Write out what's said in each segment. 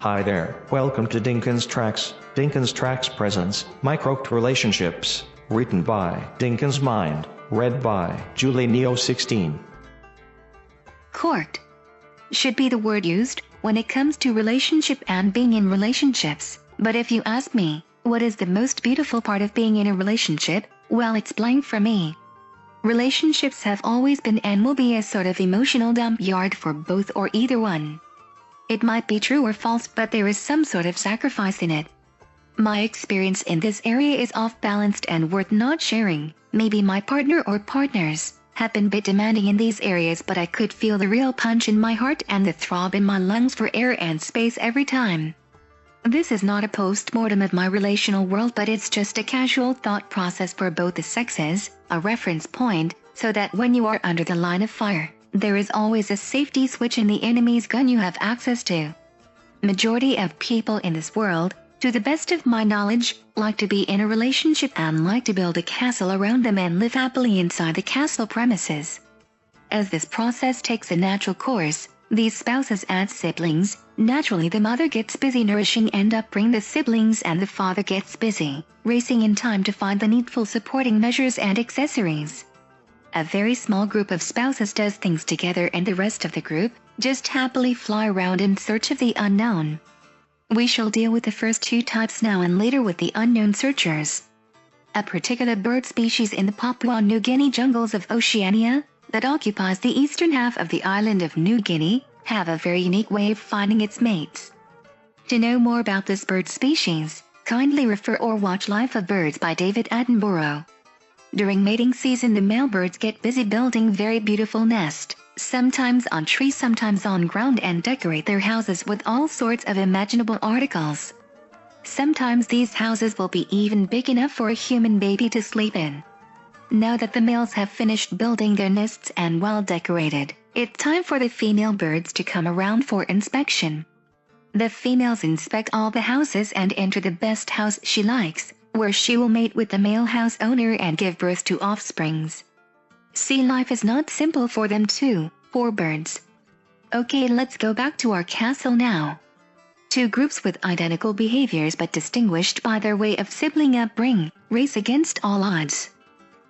Hi there, welcome to Dinkins Tracks. Dinkins Tracks presents My Corked Relationships, written by Dinkins Mind, read by Julie Neo 16. Corked should be the word used when it comes to relationship and being in relationships. But if you ask me, what is the most beautiful part of being in a relationship? Well, it's blank for me. Relationships have always been and will be a sort of emotional dump yard for both or either one. It might be true or false, but there is some sort of sacrifice in it. My experience in this area is off-balanced and worth not sharing. Maybe my partner or partners have been a bit demanding in these areas, but I could feel the real punch in my heart and the throb in my lungs for air and space every time. This is not a post-mortem of my relational world, but it's just a casual thought process for both the sexes, a reference point, so that when you are under the line of fire, there is always a safety switch in the enemy's gun you have access to. Majority of people in this world, to the best of my knowledge, like to be in a relationship and like to build a castle around them and live happily inside the castle premises. As this process takes a natural course, these spouses add siblings. Naturally, the mother gets busy nourishing and upbringing the siblings, and the father gets busy racing in time to find the needful supporting measures and accessories. A very small group of spouses does things together, and the rest of the group just happily fly around in search of the unknown. We shall deal with the first two types now and later with the unknown searchers. A particular bird species in the Papua New Guinea jungles of Oceania, that occupies the eastern half of the island of New Guinea, have a very unique way of finding its mates. To know more about this bird species, kindly refer or watch Life of Birds by David Attenborough. During mating season, the male birds get busy building very beautiful nests, sometimes on trees, sometimes on ground, and decorate their houses with all sorts of imaginable articles. Sometimes these houses will be even big enough for a human baby to sleep in. Now that the males have finished building their nests and well decorated, it's time for the female birds to come around for inspection. The females inspect all the houses and enter the best house she likes, where she will mate with the male house owner and give birth to offsprings. See, life is not simple for them too, poor birds. Okay, let's go back to our castle now. Two groups with identical behaviors but distinguished by their way of sibling upbringing, race against all odds.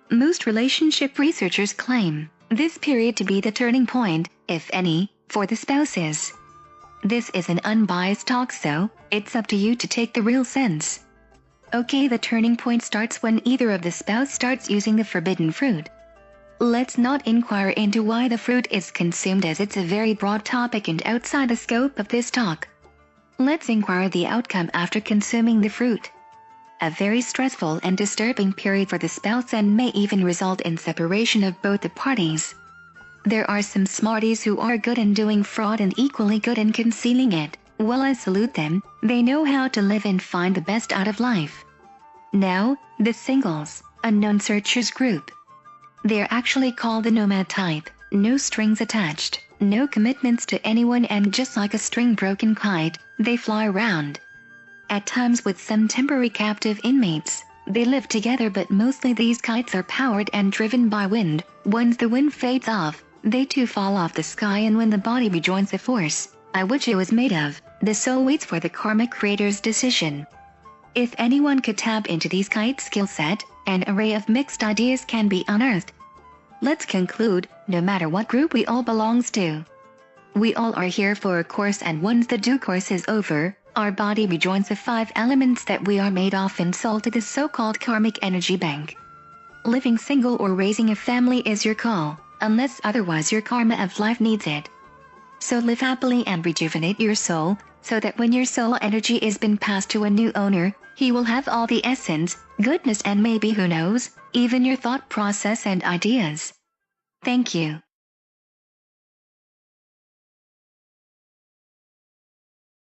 Most relationship researchers claim this period to be the turning point, if any, for the spouses. This is an unbiased talk, so it's up to you to take the real sense. Okay, the turning point starts when either of the spouse starts using the forbidden fruit. Let's not inquire into why the fruit is consumed, as it's a very broad topic and outside the scope of this talk. Let's inquire the outcome after consuming the fruit. A very stressful and disturbing period for the spouse, and may even result in separation of both the parties. There are some smarties who are good in doing fraud and equally good in concealing it. Well, I salute them. They know how to live and find the best out of life. Now, the singles, unknown searchers group. They're actually called the nomad type. No strings attached, no commitments to anyone, and just like a string-broken kite, they fly around. At times with some temporary captive inmates, they live together, but mostly these kites are powered and driven by wind. Once the wind fades off, they too fall off the sky, and when the body rejoins the force by which it was made of, the soul waits for the karmic creator's decision. If anyone could tap into these kites' skill set, an array of mixed ideas can be unearthed. Let's conclude, no matter what group we all belongs to, we all are here for a course, and once the due course is over, our body rejoins the 5 elements that we are made of and soul to the so-called karmic energy bank. Living single or raising a family is your call, unless otherwise your karma of life needs it. So live happily and rejuvenate your soul, so that when your soul energy is been passed to a new owner, he will have all the essence, goodness, and maybe, who knows, even your thought process and ideas. Thank you.